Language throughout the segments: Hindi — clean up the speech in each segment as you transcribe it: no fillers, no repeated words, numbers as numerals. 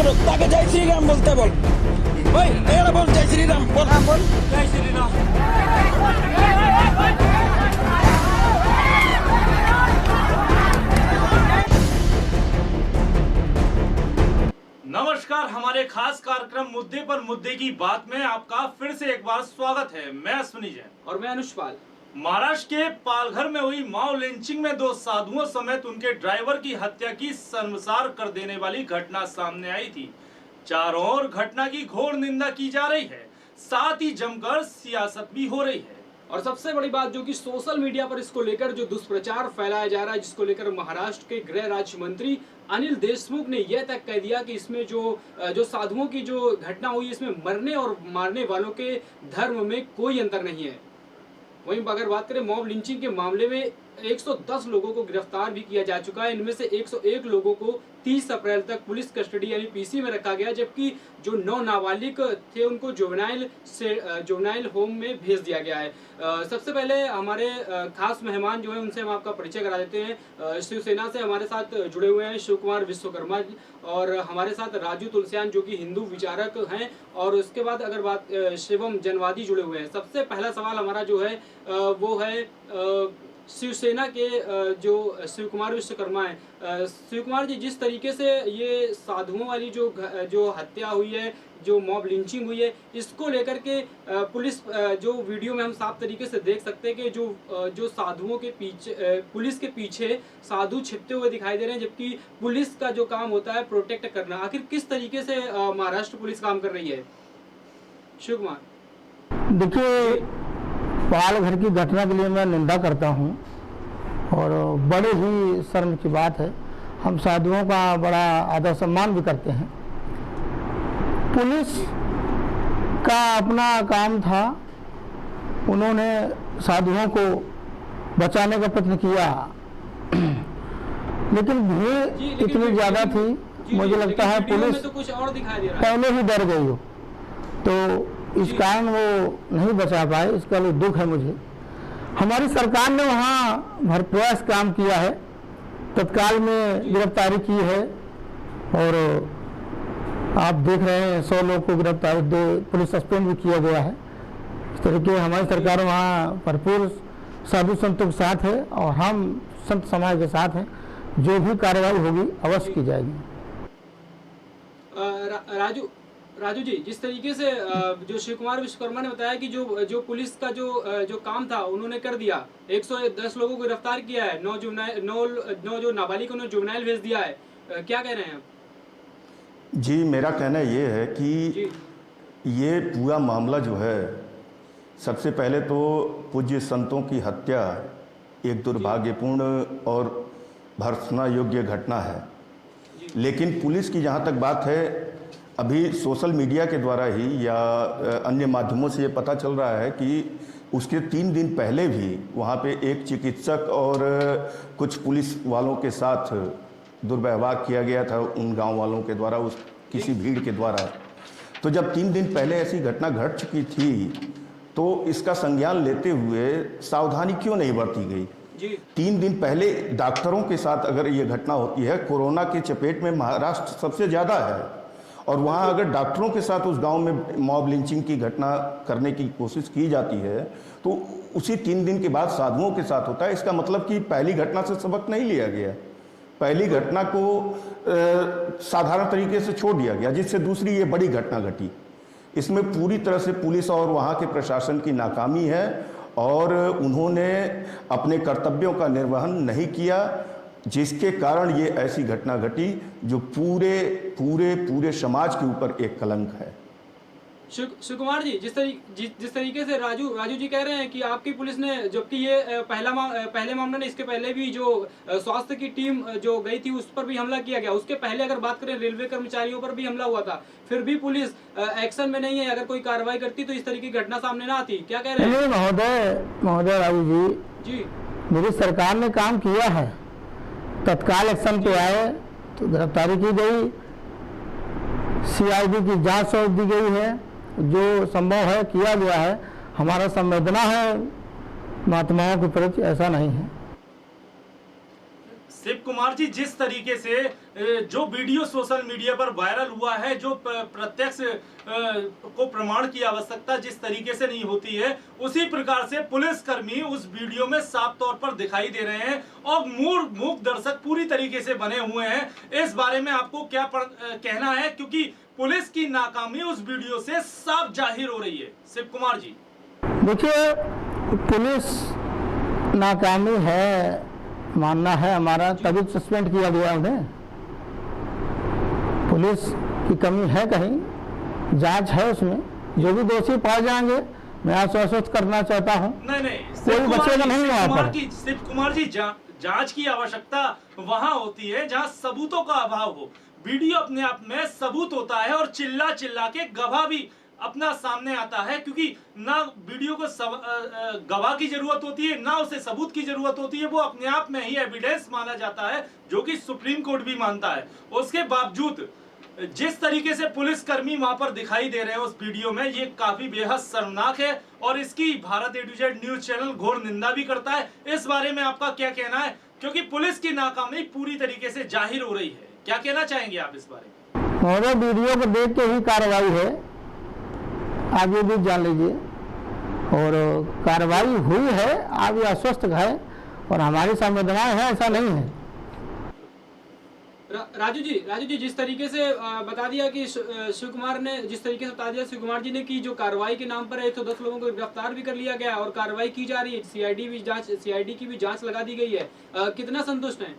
बोलो ताकि जय श्री राम बोलते बोल भाई मेरा बोल जय श्री राम बोल। हाँ बोल जय श्री राम। नमस्कार, हमारे खास कार्यक्रम मुद्दे पर मुद्दे की बात में आपका फिर से एक बार स्वागत है। मैं अश्विनी जैन और मैं अनुष्पाल। महाराष्ट्र के पालघर में हुई माओ लिंचिंग में 2 साधुओं समेत उनके ड्राइवर की हत्या की शर्मसार कर देने वाली घटना सामने आई थी। चारों ओर घटना की घोर निंदा की जा रही है, साथ ही जमकर सियासत भी हो रही है। और सबसे बड़ी बात जो कि सोशल मीडिया पर इसको लेकर जो दुष्प्रचार फैलाया जा रहा है, जिसको लेकर महाराष्ट्र के गृह राज्य मंत्री अनिल देशमुख ने यह तक कह दिया कि इसमें जो साधुओं की जो घटना हुई, इसमें मरने और मारने वालों के धर्म में कोई अंतर नहीं है। वहीं अगर बात करें मॉब लिंचिंग के मामले में 110 लोगों को गिरफ्तार भी किया जा चुका है। इनमें से 101 लोगों को 30 अप्रैल तक पुलिस कस्टडी यानी पीसी में रखा गया, जबकि जो 9 नाबालिग थे उनको जुवेनाइल होम में भेज दिया गया है। सबसे पहले हमारे खास मेहमान जो है उनसे हम आपका परिचय करा देते हैं। शिवसेना से हमारे साथ जुड़े हुए हैं शिव कुमार विश्वकर्मा और हमारे साथ राजू तुलसियान जो कि हिंदू विचारक हैं, और उसके बाद अगर बात शिवम जनवादी जुड़े हुए हैं। सबसे पहला सवाल हमारा जो है वो है शिवसेना के जो शिव कुमार विश्वकर्मा है। शिव कुमार जी, जिस तरीके से ये साधुओं वाली जो हत्या हुई है, जो मॉब लिंचिंग हुई है, इसको लेकर के पुलिस जो वीडियो में हम साफ तरीके से देख सकते हैं कि जो साधुओं के पीछे पुलिस के पीछे साधु छिपते हुए दिखाई दे रहे हैं, जबकि पुलिस का जो काम होता है प्रोटेक्ट करना। आखिर किस तरीके से महाराष्ट्र पुलिस काम कर रही है? शिव कुमार, देखिए, पालघर की घटना के लिए मैं निंदा करता हूं और बड़े ही शर्म की बात है। हम साधुओं का बड़ा आदर सम्मान भी करते हैं। पुलिस का अपना काम था, उन्होंने साधुओं को बचाने का प्रयत्न किया, लेकिन भीड़ इतनी ज़्यादा थी, मुझे लगता है पुलिस तो कुछ और दिखाई दे रहा है, पहले ही डर गई हो, तो इस कारण वो नहीं बचा पाए। इसका लिए दुख है मुझे। हमारी सरकार ने वहाँ भरपूर काम किया है, तत्काल में गिरफ्तारी की है, और आप देख रहे हैं 100 लोग को गिरफ्तारी पुलिस सस्पेंड भी किया गया है। इस तरीके हमारी सरकार वहाँ भरपूर साधु संतों के साथ है और हम संत समाज के साथ हैं। जो भी कार्रवाई होगी अवश्य की जाएगी। राजू जी, जिस तरीके से जो शिव कुमार विश्वकर्मा ने बताया कि जो पुलिस का जो काम था उन्होंने कर दिया, 110 लोगों को गिरफ्तार किया है, 9 जो नाबालिग उन्होंने जुवेनाइल भेज दिया है, क्या कह रहे हैं आप? जी, मेरा कहना ये है कि ये पूरा मामला जो है, सबसे पहले तो पूज्य संतों की हत्या एक दुर्भाग्यपूर्ण और भर्त्सना योग्य घटना है। लेकिन पुलिस की जहाँ तक बात है, अभी सोशल मीडिया के द्वारा ही या अन्य माध्यमों से ये पता चल रहा है कि उसके 3 दिन पहले भी वहाँ पे एक चिकित्सक और कुछ पुलिस वालों के साथ दुर्व्यवहार किया गया था उन गांव वालों के द्वारा, उस किसी भीड़ के द्वारा। तो जब 3 दिन पहले ऐसी घटना घट चुकी थी, तो इसका संज्ञान लेते हुए सावधानी क्यों नहीं बरती गई? 3 दिन पहले डॉक्टरों के साथ अगर ये घटना होती है, कोरोना की चपेट में महाराष्ट्र सबसे ज़्यादा है, और वहाँ अगर डॉक्टरों के साथ उस गांव में मॉब लिंचिंग की घटना करने की कोशिश की जाती है, तो उसी 3 दिन के बाद साधुओं के साथ होता है। इसका मतलब कि पहली घटना से सबक नहीं लिया गया, पहली घटना को साधारण तरीके से छोड़ दिया गया, जिससे दूसरी ये बड़ी घटना घटी। इसमें पूरी तरह से पुलिस और वहाँ के प्रशासन की नाकामी है, और उन्होंने अपने कर्तव्यों का निर्वहन नहीं किया, जिसके कारण ये ऐसी घटना घटी जो पूरे समाज के ऊपर एक कलंक है। शिव कुमार जी, जिस तरीके से राजू जी कह रहे हैं कि आपकी पुलिस ने, जबकि ये पहले मामले ने, इसके पहले भी जो स्वास्थ्य की टीम जो गई थी उस पर भी हमला किया गया, उसके पहले अगर बात करें रेलवे कर्मचारियों पर भी हमला हुआ था, फिर भी पुलिस एक्शन में नहीं है। अगर कोई कार्रवाई करती तो इस तरीके की घटना सामने ना आती। क्या कह रहे हैं? महोदय राजू जी, मेरी सरकार ने काम किया है, तत्काल एक्शन पे आए तो गिरफ्तारी की गई, CID की जांच सौंप दी गई है, जो संभव है किया गया है। हमारा संवेदना है महात्माओं के प्रति, ऐसा नहीं है। शिव कुमार जी, जिस तरीके से जो वीडियो सोशल मीडिया पर वायरल हुआ है, जो प्रत्यक्ष को प्रमाण की आवश्यकता जिस तरीके से नहीं होती है, उसी प्रकार से पुलिसकर्मी उस वीडियो में साफ तौर पर दिखाई दे रहे हैं और मूक दर्शक पूरी तरीके से बने हुए हैं। इस बारे में आपको क्या कहना है, क्योंकि पुलिस की नाकामी उस वीडियो से साफ जाहिर हो रही है? शिव कुमार जी, देखिए, पुलिस नाकामी है मानना है हमारा, तभी सस्पेंड किया गया उन्हें। पुलिस की कमी है, कहीं जांच है उसमें, जो भी दोषी पाए जाएंगे मैं आश्वस्त करना चाहता हूं। नहीं, कोई बचेगा नहीं वहां पर। शिव कुमार जी, जांच की आवश्यकता वहां होती है जहां सबूतों का अभाव हो। वीडियो अपने आप में सबूत होता है और चिल्ला चिल्ला के गवाह भी अपना सामने आता है, क्योंकि ना वीडियो को गवाह की जरूरत होती है, ना उसे सबूत की जरूरत होती है, वो अपने आप में ही एविडेंस माना जाता है, जो कि सुप्रीम कोर्ट भी मानता है। उसके बावजूद जिस तरीके से पुलिसकर्मी वहां पर दिखाई दे रहे हैं उस वीडियो में, ये काफी बेहद शर्मनाक है और इसकी भारत ए टू जेड न्यूज चैनल घोर निंदा भी करता है। इस बारे में आपका क्या कहना है, क्योंकि पुलिस की नाकामी पूरी तरीके से जाहिर हो रही है? क्या कहना चाहेंगे आप इस बारे में? महोदय, वीडियो को देख के ही कार्रवाई है, आप ये भी जान लीजिए, और कार्रवाई हुई है, आप ये आश्वस्त है और हमारी संवेदनाएं हैं, ऐसा नहीं है। राजू जी, जिस तरीके से बता दिया कि शिव कुमार ने, जिस तरीके से बता दिया शिव कुमार जी ने कि जो कार्रवाई के नाम पर 110 लोगों को गिरफ्तार भी कर लिया गया और कार्रवाई की जा रही है, सीआईडी की भी जांच लगा दी गई है, कितना संतुष्ट हैं?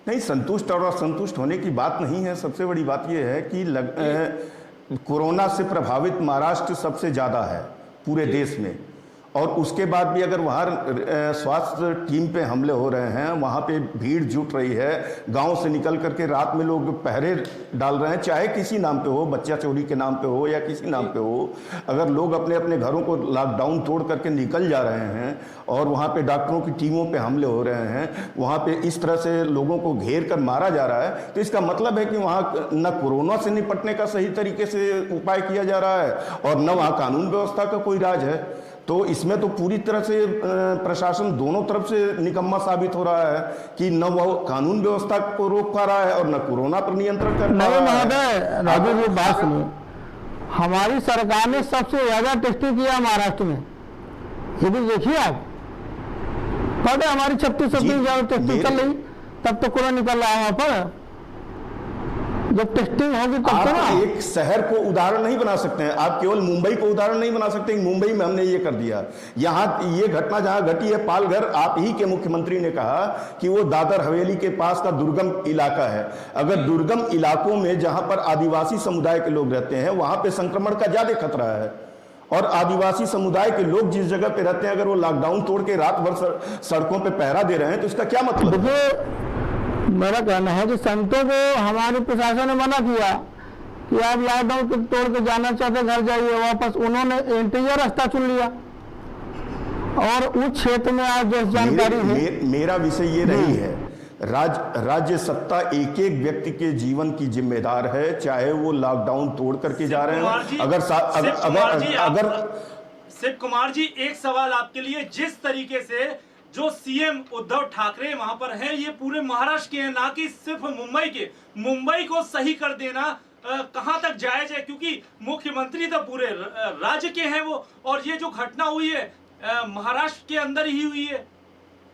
नहीं, संतुष्ट और असंतुष्ट होने की बात नहीं है। सबसे बड़ी बात यह है कि कोरोना से प्रभावित महाराष्ट्र सबसे ज़्यादा है पूरे देश में, और उसके बाद भी अगर वहाँ स्वास्थ्य टीम पे हमले हो रहे हैं, वहाँ पे भीड़ जुट रही है, गांव से निकल करके रात में लोग पहरे डाल रहे हैं, चाहे किसी नाम पे हो, बच्चा चोरी के नाम पे हो या किसी नाम पे हो, अगर लोग अपने अपने घरों को लॉकडाउन तोड़ करके निकल जा रहे हैं और वहाँ पे डॉक्टरों की टीमों पे हमले हो रहे हैं, वहाँ पे इस तरह से लोगों को घेर कर मारा जा रहा है, तो इसका मतलब है कि वहाँ न कोरोना से निपटने का सही तरीके से उपाय किया जा रहा है और न वहाँ कानून व्यवस्था का कोई राज है। तो इसमें तो पूरी तरह से प्रशासन दोनों तरफ से निकम्मा साबित हो रहा है कि न वो कानून व्यवस्था को रोक पा रहा है और न कोरोना पर नियंत्रण कर पा रहा है। राजू जी, बात सुनिए, हमारी सरकार ने सबसे ज्यादा टेस्टिंग किया महाराष्ट्र में, ये भी देखिए आप। पता है हमारी 36 ज्यादा टेस्टिंग चल रही, तब तो कोरोना निकल रहा है वहां पर। जब टेस्टिंग होगी तब तो ना। एक शहर को उदाहरण नहीं बना सकते हैं, आप केवल मुंबई को उदाहरण नहीं बना सकते। मुंबई में हमने ये कर दिया, यहाँ ये घटना जहाँ घटी है पालघर, आप ही के मुख्यमंत्री ने कहा कि वो दादर हवेली के पास का दुर्गम इलाका है। अगर दुर्गम इलाकों में जहां पर आदिवासी समुदाय के लोग रहते हैं, वहां पे संक्रमण का ज्यादा खतरा है, और आदिवासी समुदाय के लोग जिस जगह पे रहते हैं, अगर वो लॉकडाउन तोड़ के रात भर सड़कों पे पहरा दे रहे हैं, तो इसका क्या मतलब है? मेरा कहना है कि संतों को हमारे प्रशासन ने मना किया कि आप लॉकडाउन तोड़ के जाना चाहते घर जाइए वापस, उन्होंने इंटीरियर रास्ता चुन लिया और उस क्षेत्र में आज जो जानकारी है। मेरा विषय ये नहीं है, राज्य सत्ता एक एक व्यक्ति के जीवन की जिम्मेदार है, चाहे वो लॉकडाउन तोड़ करके जा रहे हैं। अगर शिव कुमार जी, एक सवाल आपके लिए, जिस तरीके से जो सीएम उद्धव ठाकरे वहां पर हैं, ये पूरे महाराष्ट्र के हैं, ना कि सिर्फ मुंबई के। मुंबई को सही कर देना कहां तक जायज है, क्योंकि मुख्यमंत्री तो पूरे राज्य के हैं वो, और ये जो घटना हुई है महाराष्ट्र के अंदर ही हुई है।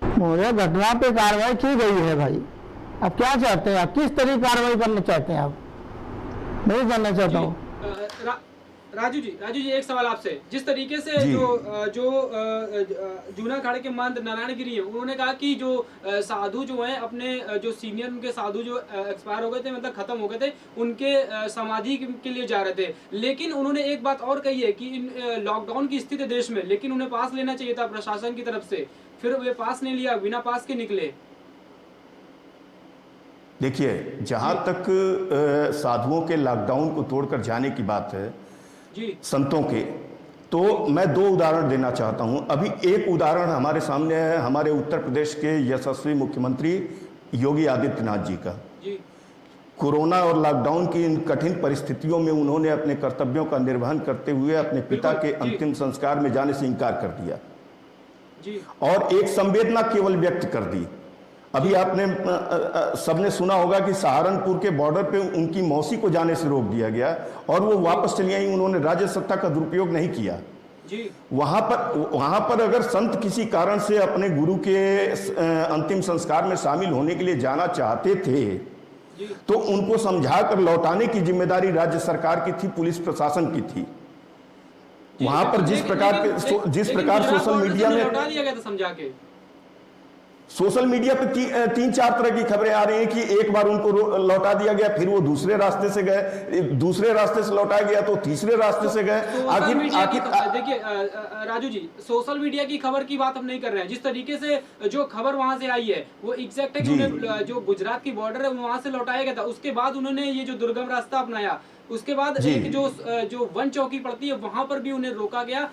मुझे घटना पे कार्रवाई की गई है भाई, आप क्या चाहते हैं? आप किस तरह कार्रवाई करना चाहते हैं? आप नहीं जानना चाहता हूँ। राजू जी, एक सवाल आपसे। जिस तरीके से जो जूना अखाड़े के महंत नारायण गिरी है, उन्होंने कहा कि जो साधु जो हैं, अपने जो सीनियर उनके साधु जो एक्सपायर हो गए थे, मतलब खत्म हो गए थे, उनके समाधि के लिए जा रहे थे। लेकिन उन्होंने एक बात और कही है कि लॉकडाउन की स्थिति देश में, लेकिन उन्हें पास लेना चाहिए था प्रशासन की तरफ से, फिर वे पास नहीं लिया, बिना पास के निकले। देखिए, जहां तक साधुओं के लॉकडाउन को तोड़कर जाने की बात है संतों के, तो मैं दो उदाहरण देना चाहता हूं। अभी एक उदाहरण हमारे सामने है, हमारे उत्तर प्रदेश के यशस्वी मुख्यमंत्री योगी आदित्यनाथ जी का। कोरोना और लॉकडाउन की इन कठिन परिस्थितियों में उन्होंने अपने कर्तव्यों का निर्वहन करते हुए अपने पिता के अंतिम संस्कार में जाने से इनकार कर दिया और एक संवेदना केवल व्यक्त कर दी। अभी आपने सबने सुना होगा कि सहारनपुर के बॉर्डर पे उनकी मौसी को जाने से रोक दिया गया और वो वापस चली आई, उन्होंने राज्य सत्ता का दुरुपयोग नहीं किया जी। वहां पर अगर संत किसी कारण से अपने गुरु के अंतिम संस्कार में शामिल होने के लिए जाना चाहते थे तो उनको समझाकर लौटाने की जिम्मेदारी राज्य सरकार की थी, पुलिस प्रशासन की थी। वहां पर जिस प्रकार सोशल मीडिया में लौटा दिया गया था समझा के, सोशल मीडिया पे 3-4 तरह की खबरें आ रही हैं कि एक बार उनको लौटा दिया गया, फिर वो दूसरे रास्ते से गए, दूसरे रास्ते से लौटाया गया तो तीसरे रास्ते से गए। देखिए राजू जी, सोशल मीडिया की खबर की बात हम नहीं कर रहे हैं। जिस तरीके से जो खबर वहां से आई है वो एग्जैक्ट है कि उन्हें जो गुजरात की बॉर्डर है वहां से लौटाया गया था, उसके बाद उन्होंने ये जो दुर्गम रास्ता अपनाया, उसके बाद एक जो वन चौकी पड़ती है वहां पर भी उन्हें रोका गया,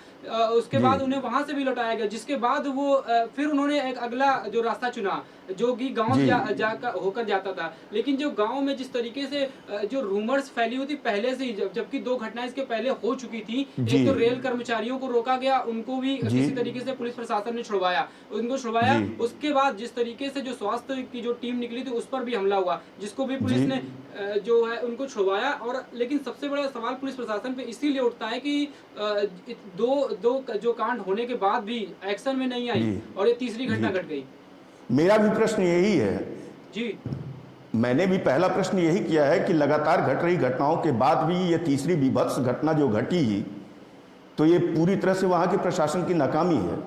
उसके बाद उन्हें वहां से भी लौटाया गया, जिसके बाद वो फिर उन्होंने एक अगला जो रास्ता चुना जो कि गांव से जाकर होकर जाता था। लेकिन जो गांव में जिस तरीके से जो रूमर्स फैली हुई थी पहले से ही, जबकि 2 घटनाएं इसके पहले हो चुकी थी, एक तो रेल कर्मचारियों को रोका गया, उनको भी किसी तरीके से पुलिस प्रशासन ने छुड़वाया, उसके बाद जिस तरीके से जो स्वास्थ्य की जो टीम निकली थी उस पर भी हमला हुआ, जिसको भी पुलिस ने जो है उनको छुड़वाया। और लेकिन सबसे बड़ा सवाल पुलिस प्रशासन पे इसीलिए उठता है कि दो जो कांड होने के बाद भी एक्शन में नहीं आई और ये तीसरी घटना घट गई। मेरा भी प्रश्न यही है जी, मैंने भी पहला प्रश्न यही किया है कि लगातार घट रही घटनाओं के बाद भी ये तीसरी विभत्स घटना जो घटी तो ये पूरी तरह से वहां के प्रशासन की नाकामी है।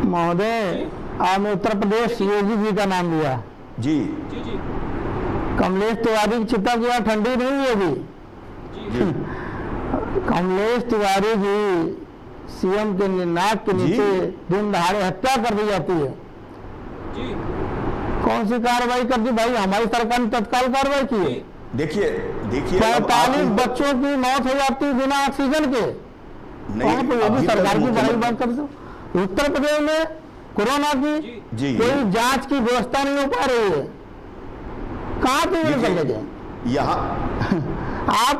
महोदय, आपने उत्तर प्रदेश योगी जी का नाम लिया। जी जी जी। कमलेश तिवारी की चिता की यहाँ ठंडी नहीं हुई अभी। कमलेश तिवारी जी सीएम के नाक के नीचे दिन दहाड़े हत्या कर दी जाती है जी। कौन सी कार्रवाई कर दी भाई? हमारी सरकार ने तत्काल कार्रवाई की है। देखिए 45 बच्चों की मौत हो जाती है बिना ऑक्सीजन के। नहीं, सरकार की बड़ाई बात कर दो। उत्तर प्रदेश में कोरोना की कोई जांच की व्यवस्था नहीं हो पा रही है। कहाँ पे कर लेंगे यहाँ? आप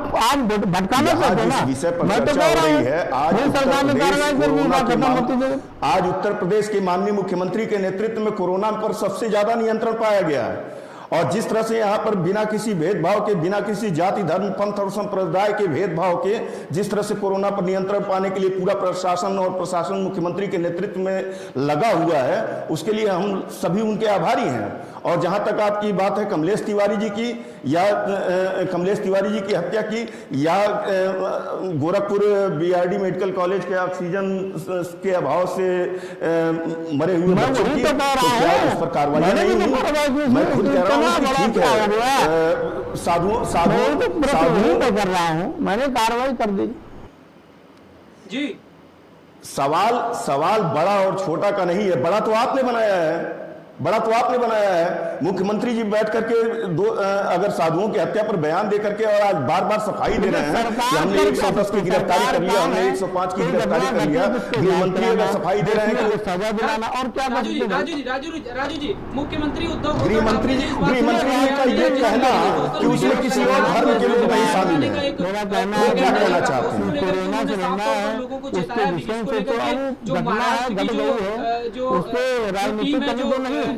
भटकाना चाहते हैं ना? मैं तो कह रहा हूँ आज उत्तर प्रदेश के माननीय मुख्यमंत्री के नेतृत्व में कोरोना पर सबसे ज्यादा नियंत्रण पाया गया है और जिस तरह से यहाँ पर बिना किसी भेदभाव के, बिना किसी जाति धर्म पंथ और संप्रदाय के भेदभाव के जिस तरह से कोरोना पर नियंत्रण पाने के लिए पूरा प्रशासन और प्रशासन मुख्यमंत्री के नेतृत्व में लगा हुआ है, उसके लिए हम सभी उनके आभारी हैं। और जहां तक आपकी बात है कमलेश तिवारी जी की या कमलेश तिवारी जी की हत्या की या गोरखपुर बीआरडी मेडिकल कॉलेज के ऑक्सीजन के अभाव से मरे हुए बच्चों की, तो क्या उस पर कार्रवाई नहीं हुई? मैं खुद कह रहा हूँ कि ठीक है, साधुओं कर रहा हूँ, मैंने कार्रवाई कर दी जी। सवाल बड़ा और छोटा का नहीं है। बड़ा तो आपने बनाया है। मुख्यमंत्री जी बैठ करके अगर साधुओं की हत्या पर बयान दे करके और आज बार बार सफाई दे रहे हैं कि हमने 110 की गिरफ्तारी कर लिया, हमने 105 की गिरफ्तारी कर लिया, गृहमंत्री अगर सफाई दे रहे हैं कि सजा दिलाना और क्या? राजू जी, मुख्यमंत्री उद्धव गृहमंत्री का ये कहना कि उसमें किसी और धर्म के लोग नहीं शामिल है, मेरा क्या कहना चाहते हैं? कोरोना से लड़ना है, उसके विषय से तो अब घटना है, घट गई है, उस पर राजनीति करनी तो नहीं।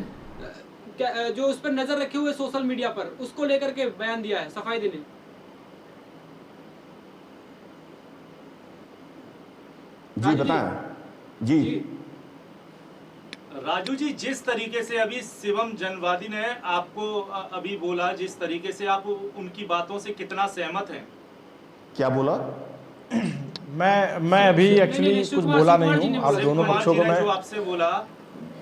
जो उस पर नजर रखे हुए सोशल मीडिया पर, उसको लेकर के बयान दिया है सफाई देने। जी बताएं। जी राजू जी, जिस तरीके से अभी शिवम जनवादी ने आपको अभी बोला, जिस तरीके से आप उनकी बातों से कितना सहमत हैं? क्या बोला? मैं अभी एक्चुअली कुछ बोला नहीं हूँ। आप दोनों पक्षों को मैं जो आपसे बोला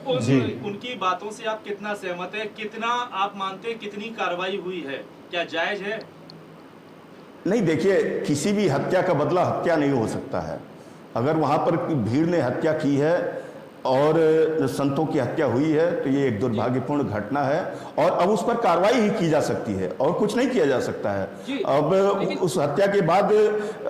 उनकी बातों से आप कितना सहमत है? कितना आप मानते हैं कितनी कार्रवाई हुई है? क्या जायज है? नहीं, देखिए किसी भी हत्या का बदला हत्या नहीं हो सकता है। अगर वहां पर भीड़ ने हत्या की है और संतों की हत्या हुई है तो ये एक दुर्भाग्यपूर्ण घटना है और अब उस पर कार्रवाई ही की जा सकती है और कुछ नहीं किया जा सकता है। अब उस हत्या के बाद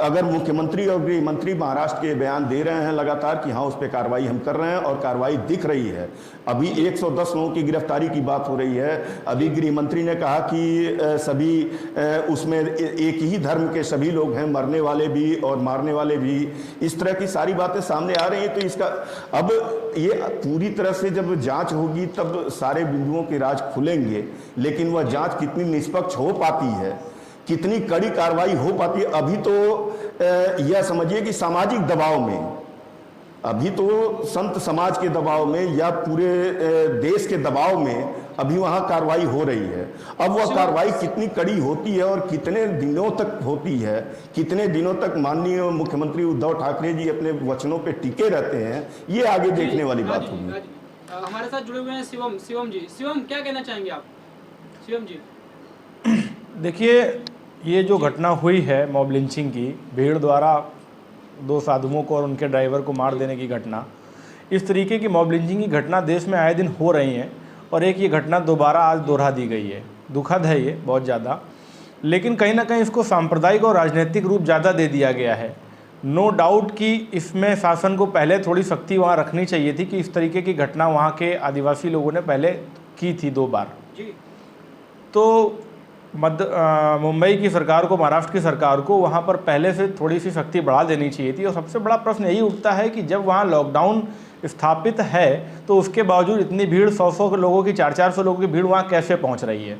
अगर मुख्यमंत्री और गृह मंत्री महाराष्ट्र के बयान दे रहे हैं लगातार कि हाँ उस पर कार्रवाई हम कर रहे हैं और कार्रवाई दिख रही है। अभी 110 लोगों की गिरफ्तारी की बात हो रही है। अभी गृह मंत्री ने कहा कि सभी उसमें एक ही धर्म के सभी लोग हैं, मरने वाले भी और मारने वाले भी। इस तरह की सारी बातें सामने आ रही हैं तो इसका अब ये पूरी तरह से जब जांच होगी तब सारे बिंदुओं के राज खुलेंगे, लेकिन वह जांच कितनी निष्पक्ष हो पाती है, कितनी कड़ी कार्रवाई हो पाती है, अभी तो यह समझिए कि सामाजिक दबाव में, अभी तो संत समाज के दबाव में या पूरे देश के दबाव में अभी वहाँ कार्रवाई हो रही है। अब वह कार्रवाई कितनी कड़ी होती है और कितने दिनों तक होती है, कितने दिनों तक माननीय मुख्यमंत्री उद्धव ठाकरे जी अपने वचनों पे टिके रहते हैं, ये आगे देखने वाली बात होगी। हमारे साथ जुड़े हुए हैं शिवम जी। शिवम, क्या कहना चाहेंगे आप? शिवम जी, देखिए, ये जो घटना हुई है मॉब लिंचिंग की, भीड़ द्वारा 2 साधुओं को और उनके ड्राइवर को मार देने की घटना, इस तरीके की मॉब लिंचिंग की घटना देश में आए दिन हो रही हैं और एक ये घटना दोबारा आज दोहरा दी गई है। दुखद है ये बहुत ज़्यादा, लेकिन कहीं ना कहीं इसको सांप्रदायिक और राजनीतिक रूप ज़्यादा दे दिया गया है। नो डाउट कि इसमें शासन को पहले थोड़ी सख्ती वहाँ रखनी चाहिए थी कि इस तरीके की घटना वहाँ के आदिवासी लोगों ने पहले की थी 2 बार। तो मुंबई की सरकार को, महाराष्ट्र की सरकार को वहाँ पर पहले से थोड़ी सी सख्ती बढ़ा देनी चाहिए थी। और सबसे बड़ा प्रश्न यही उठता है कि जब वहाँ लॉकडाउन स्थापित है तो उसके बावजूद इतनी भीड़, 100-100 लोगों की, 400-400 लोगों की भीड़ वहाँ कैसे पहुँच रही है?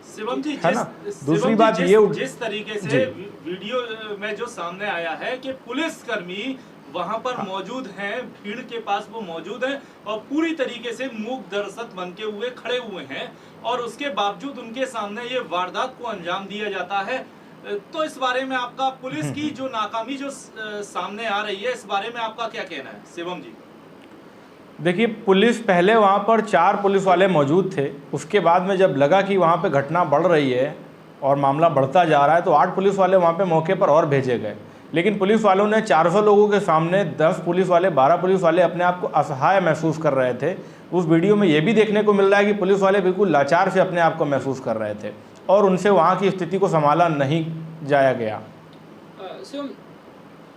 शिवम जी, है ना? दूसरी बात ये जिस तरीके से वीडियो में जो सामने आया है कि पुलिसकर्मी वहां पर मौजूद हैं, भीड़ के पास वो मौजूद हैं और पूरी तरीके से मूक दर्शक बन के हुए खड़े हुए हैं और उसके बावजूद उनके सामने ये वारदात को अंजाम दिया जाता है। तो इस बारे में आपका, पुलिस की जो नाकामी जो सामने आ रही है, इस बारे में आपका क्या कहना है शिवम जी? देखिए, पुलिस पहले वहाँ पर 4 पुलिस वाले मौजूद थे, उसके बाद में जब लगा कि वहाँ पे घटना बढ़ रही है और मामला बढ़ता जा रहा है तो 8 पुलिस वाले वहाँ पे मौके पर और भेजे गए। लेकिन पुलिस वालों ने 400 लोगों के सामने 10 पुलिस वाले, 12 पुलिस वाले अपने आप को असहाय महसूस कर रहे थे। उस वीडियो में ये भी देखने को मिल रहा है कि पुलिस वाले बिल्कुल लाचार से अपने आप को महसूस कर रहे थे और उनसे वहाँ की स्थिति को संभाला नहीं जाया गया।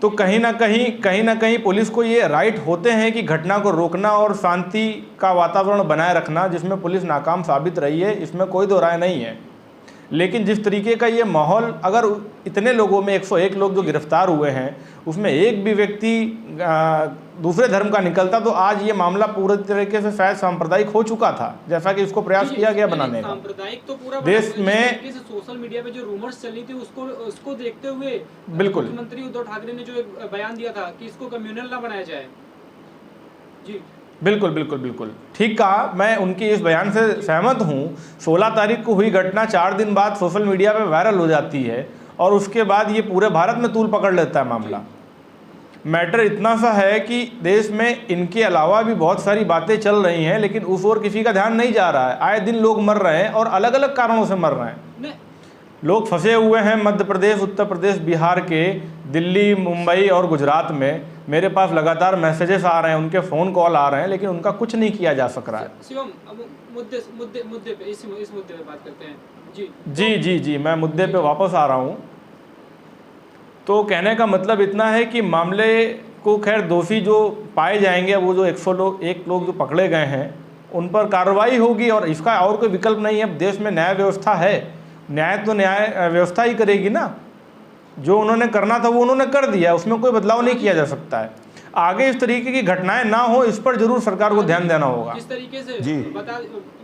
तो कहीं ना कहीं पुलिस को ये राइट होते हैं कि घटना को रोकना और शांति का वातावरण बनाए रखना, जिसमें पुलिस नाकाम साबित रही है, इसमें कोई दो राय नहीं है। लेकिन जिस तरीके का ये माहौल, अगर इतने लोगों में 101 लोग जो गिरफ्तार हुए हैं उसमें एक भी व्यक्ति दूसरे धर्म का निकलता तो आज ये मामला पूरे तरीके से शायद सांप्रदायिक हो चुका था, जैसा कि इसको प्रयास किया गया बनाने का। सांप्रदायिक तो पूरा देश में सोशल मीडिया पे जो रूमर्स चली थी उसको देखते हुए बिल्कुल मुख्यमंत्री उद्धव ठाकरे ने जो एक बयान दिया था कि इसको कम्युनल ना बनाया जाए। जी बिल्कुल ठीक कहा। मैं उनकी इस बयान से सहमत हूँ। 16 तारीख को हुई घटना 4 दिन बाद सोशल मीडिया पे वायरल हो जाती है और उसके बाद ये पूरे भारत में तूल पकड़ लेता है मामला। मैटर इतना सा है कि देश में इनके अलावा भी बहुत सारी बातें चल रही हैं, लेकिन उस ओर किसी का ध्यान नहीं जा रहा है। आए दिन लोग मर रहे हैं और अलग अलग कारणों से मर रहे हैं। लोग फंसे हुए हैं मध्य प्रदेश, उत्तर प्रदेश, बिहार के, दिल्ली, मुंबई और गुजरात में। मेरे पास लगातार मैसेजेस आ रहे हैं, उनके फ़ोन कॉल आ रहे हैं, लेकिन उनका कुछ नहीं किया जा सक रहा है। शिवम, मुद्दे पे इस मुद्दे पे बात करते हैं। जी, मैं मुद्दे पे वापस आ रहा हूँ। तो कहने का मतलब इतना है कि मामले को, खैर दोषी जो पाए जाएंगे, वो जो 101 लोग जो पकड़े गए हैं उन पर कार्रवाई होगी और इसका और कोई विकल्प नहीं है। देश में न्याय व्यवस्था है, न्याय तो न्याय व्यवस्था ही करेगी ना। जो उन्होंने करना था वो उन्होंने कर दिया, उसमें कोई बदलाव नहीं किया जा सकता है। आगे इस तरीके की घटनाएं ना हो, इस पर जरूर सरकार को ध्यान देना होगा। जिस तरीके से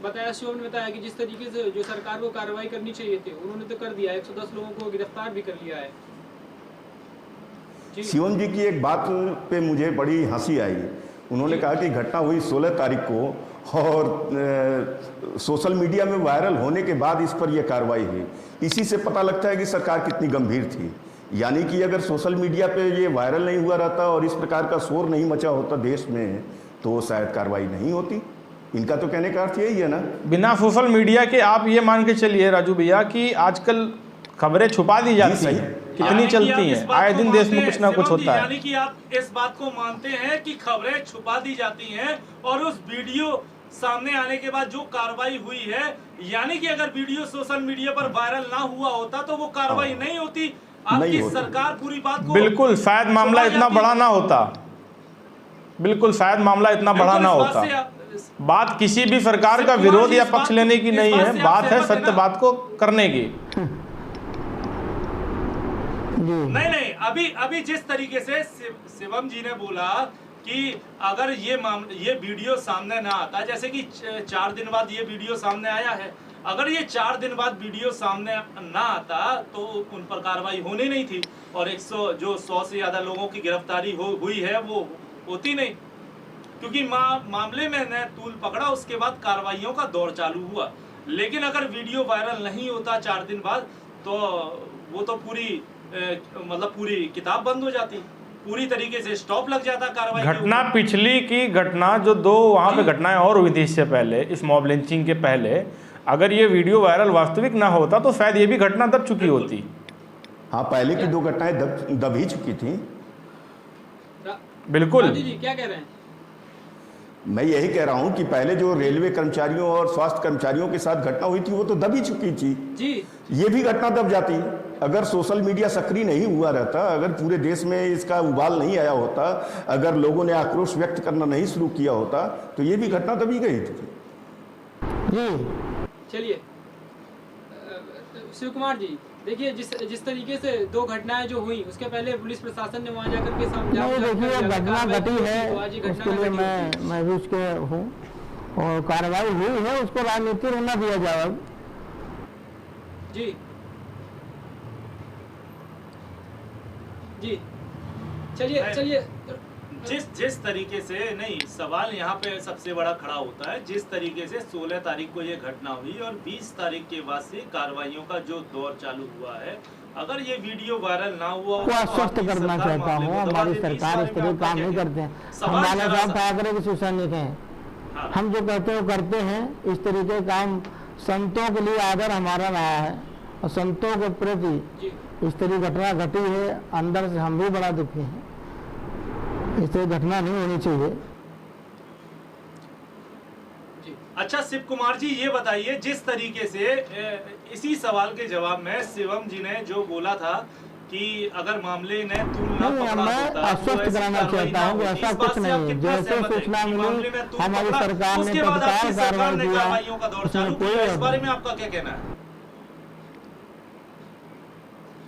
बताया शिवम ने बताया कि जिस तरीके से जो सरकार को कार्रवाई करनी चाहिए थी उन्होंने तो कर दिया। 110 लोगों को गिरफ्तार भी कर लिया है। शिवम जी की एक बात पे मुझे बड़ी हंसी आई। उन्होंने कहा कि घटना हुई 16 तारीख को और सोशल मीडिया में वायरल होने के बाद इस पर यह कार्रवाई हुई। इसी से पता लगता है कि सरकार कितनी गंभीर थी। यानी कि अगर सोशल मीडिया पे ये वायरल नहीं हुआ रहता और इस प्रकार का शोर नहीं मचा होता देश में तो शायद कार्रवाई नहीं होती। इनका तो कहने का अर्थ यही है ना। बिना सोशल मीडिया के आप ये मान के चलिए राजू भैया कि आजकल खबरें छुपा दी जाती हैं, कितनी चलती हैं, आए दिन देश में कुछ ना कुछ होता है। यानी कि आप इस बात को मानते हैं कि खबरें छुपा दी जाती हैं और उस वीडियो सामने आने के बाद जो कार्रवाई हुई है, यानी कि अगर वीडियो सोशल मीडिया पर वायरल ना हुआ होता तो वो कार्रवाई नहीं होती। आपकी सरकार पूरी बात को, बिल्कुल शायद मामला इतना बड़ा ना होता, बिल्कुल शायद मामला इतना बड़ा ना होता। बात किसी भी सरकार का विरोध या पक्ष लेने की नहीं है, बात है सत्य बात को करने की। नहीं, अभी जिस तरीके से शिवम जी ने बोला कि अगर ये वीडियो सामने ना आता, जैसे कि 4 दिन बाद ये वीडियो सामने आया है, अगर ये 4 दिन बाद वीडियो सामने ना आता तो उन पर कार्रवाई होनी नहीं थी और 100 से ज़्यादा लोगों की गिरफ्तारी हुई है वो होती नहीं, क्योंकि मामले में ने तूल पकड़ा, उसके बाद कार्रवाइयों का दौर चालू हुआ। लेकिन अगर वीडियो वायरल नहीं होता 4 दिन बाद तो वो तो पूरी किताब बंद हो जाती, पूरी तरीके से स्टॉप लग जाता कार्रवाई। घटना पिछली की घटना जो 2 वहाँ पे घटनाएं और हुई थी इससे पहले, इस मॉब लिंचिंग के पहले, अगर ये वीडियो वायरल वास्तविक ना होता तो शायद ये भी घटना दब चुकी होती। हाँ, पहले की 2 घटनाएं दब ही चुकी थी। बिल्कुल। जी क्या कह रहे हैं? मैं यही कह रहा हूं कि पहले जो रेलवे कर्मचारियों और स्वास्थ्य कर्मचारियों के साथ घटना हुई थी वो तो दब ही चुकी थी जी। ये भी घटना दब जाती अगर सोशल मीडिया सक्रिय नहीं हुआ रहता, अगर पूरे देश में इसका उबाल नहीं आया होता, अगर लोगों ने आक्रोश व्यक्त करना नहीं शुरू किया होता तो ये भी घटना दब ही गई थी। जी चलिए शिव कुमार जी, देखिए जिस तरीके से 2 घटनाएं जो हुई उसके पहले पुलिस प्रशासन ने वहां जाकर के नहीं, देखिए घटना घटी है उसके लिए मैं भी उसके हूँ और कार्रवाई हुई है, उसको राजनीतिक होना दिया जाए। जी जी चलिए जिस तरीके से, नहीं सवाल यहाँ पे सबसे बड़ा खड़ा होता है, जिस तरीके से 16 तारीख को ये घटना हुई और 20 तारीख के बाद से कार्रवाइयों का जो दौर चालू हुआ है, अगर ये वीडियो वायरल ना हुआ को आश्वस्त करना चाहता हूँ, हमारी सरकार इस तरह काम नहीं करते हैं। हम लाला साहब ठाकरे के सुसैनिक हैं, हम जो कहते हैं वो करते हैं। इस तरीके का काम, संतों के लिए आदर हमारा रहा है और संतों के प्रति इस तरह घटना घटी है, अंदर से हम भी बड़ा दुखी हैं। इस तरह घटना नहीं होनी चाहिए। अच्छा शिव कुमार जी, ये बताइए, जिस तरीके से इसी सवाल के जवाब में शिवम जी ने जो बोला था कि अगर मामले ने मैं आश्वस्त कराना चाहता हूँ कि ऐसा कुछ नहीं है। जैसे सूचना मिली हमारी सरकार ने तत्काल कार्रवाई किया, उसमें कोई इस बारे में आपका क्या कहना है?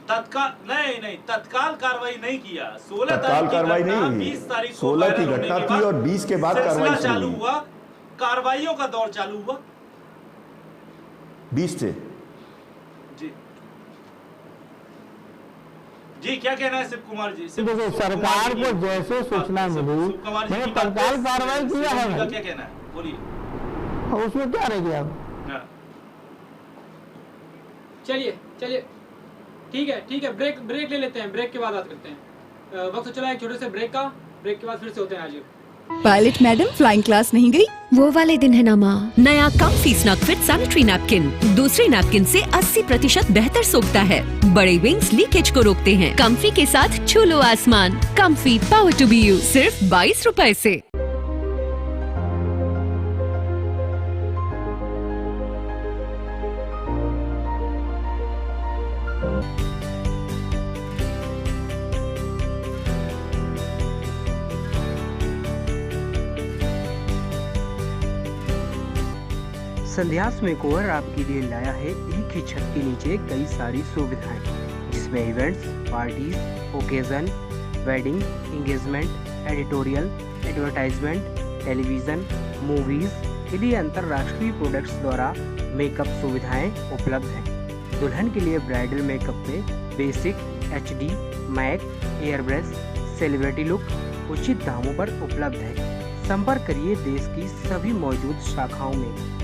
नहीं तत्काल कार्रवाई नहीं किया। 16 तत्काल कार्रवाई नहीं हुई, 20 तारीख को 16 की घटना थी और 20 के बाद कार्रवाई चालू हुआ, कार्रवाइयों का दौर चालू हुआ 20 से। जी क्या कहना है शिव कुमार जी? देखिए सरकार को जैसे सूचना मिली मैंने तत्काल कार्रवाई किया है। क्या कहना है, बोलिए। उसमें क्या रह गया अब? चलिए ठीक है ब्रेक ले लेते हैं, ब्रेक के बाद बात करते हैं। वक्त चला एक छोटे से ब्रेक का, ब्रेक के बाद फिर से होते हैं हाजिर। पायलट मैडम फ्लाइंग क्लास नहीं गई? वो वाले दिन है ना माँ। नया comfy snug fit sanitary napkin दूसरे नैपकिन से 80% बेहतर सोखता है, बड़े विंग्स लीकेज को रोकते हैं। कम्फी के साथ छू लो आसमान। Comfy power to be you, सिर्फ 22 रुपए से। संध्यास मेकओवर आपके लिए लाया है एक ही छत के नीचे कई सारी सुविधाएं, जिसमें events, parties, occasion, wedding, engagement, editorial, advertisement, television, movies के लिए अंतर्राष्ट्रीय प्रोडक्ट्स द्वारा मेकअप सुविधाएं उपलब्ध हैं। दुल्हन के लिए ब्राइडल मेकअप में basic, HD, MAC, air brush, celebrity look उचित दामों पर उपलब्ध है। संपर्क करिए देश की सभी मौजूद शाखाओं में।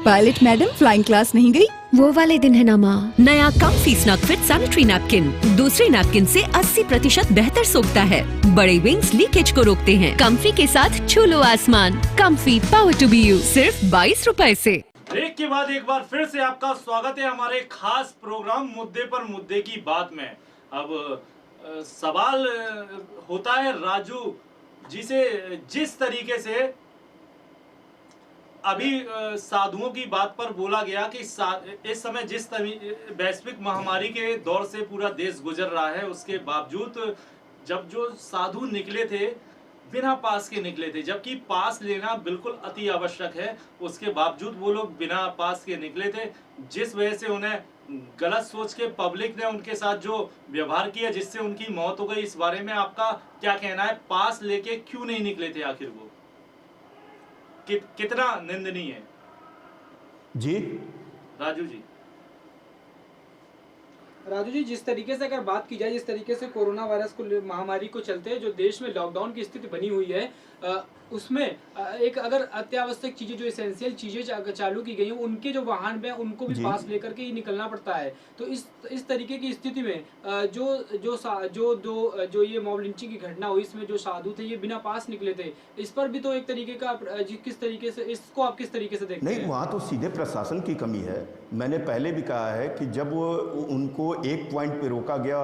पायलट मैडम फ्लाइंग क्लास नहीं गई? वो वाले दिन है ना माँ। नया comfy snug fit sanitary napkin दूसरे नैपकिन से 80% बेहतर सोखता है, बड़े विंग्स लीकेज को रोकते हैं। कम्फी के साथ छू लो आसमान। Comfy power to be you, सिर्फ 22 रुपए से। ब्रेक के बाद एक बार फिर से आपका स्वागत है हमारे खास प्रोग्राम मुद्दे पर मुद्दे की बात में। अब सवाल होता है राजू जी से, जिस तरीके से अभी साधुओं की बात पर बोला गया कि इस समय जिस वैश्विक महामारी के दौर से पूरा देश गुजर रहा है, उसके बावजूद जब जो साधु निकले थे बिना पास के निकले थे, जबकि पास लेना बिल्कुल अति आवश्यक है, उसके बावजूद वो लोग बिना पास के निकले थे, जिस वजह से उन्हें गलत सोच के पब्लिक ने उनके साथ जो व्यवहार किया जिससे उनकी मौत हो गई। इस बारे में आपका क्या कहना है? पास लेके क्यों नहीं निकले थे आखिर वो? कितना निंदनीय है? जी राजू जी, जिस तरीके से अगर बात की जाए, जिस तरीके से कोरोना वायरस को महामारी को चलते जो देश में लॉकडाउन की स्थिति बनी हुई है, उसमें एक अगर अत्यावश्यक चीजें जो एसेंशियल चीजें चालू की गई हैं, उनके जो वाहन में उनको भी पास लेकर के ही निकलना पड़ता है। तो इस तरीके की स्थिति में जो ये मॉब लिंचिंग की घटना हुई, इसमें जो साधु थे ये बिना पास निकले थे, इस पर भी तो एक तरीके का किस तरीके से इसको आप किस तरीके से देखते हैं? नहीं, वहाँ तो सीधे प्रशासन की कमी है। मैंने पहले भी कहा है कि जब उनको एक पॉइंट पे रोका गया,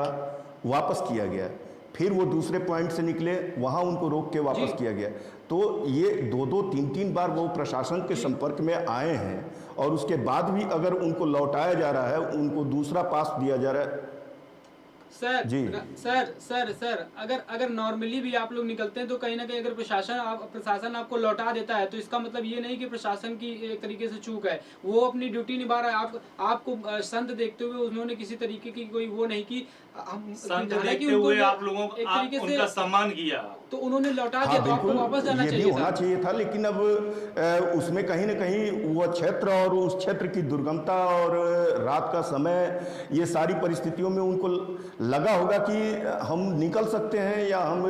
वापस किया गया, फिर वो दूसरे पॉइंट से निकले, वहाँ उनको रोक के वापस किया गया। तो ये 2-2, 3-3 बार वो प्रशासन के संपर्क में आए हैं और उसके बाद भी अगर उनको लौटाया जा रहा है, उनको दूसरा पास दिया जा रहा है। सर अगर नॉर्मली भी आप लोग निकलते हैं तो कहीं ना कहीं अगर प्रशासन आपको लौटा देता है, तो इसका मतलब ये नहीं कि प्रशासन की एक तरीके से चूक है, वो अपनी ड्यूटी निभा रहा है। आपको संत देखते हुए उन्होंने किसी तरीके की कोई वो नहीं की, संत देखते हुए आप लोगों उनका सम्मान किया, तो उन्होंने लौटा दिया। तो आपको वापस जाना चाहिए था, लेकिन अब उसमें कहीं ना कहीं वो क्षेत्र और उस क्षेत्र की दुर्गमता और रात का समय, ये सारी परिस्थितियों में उनको लगा होगा कि हम निकल सकते हैं या हम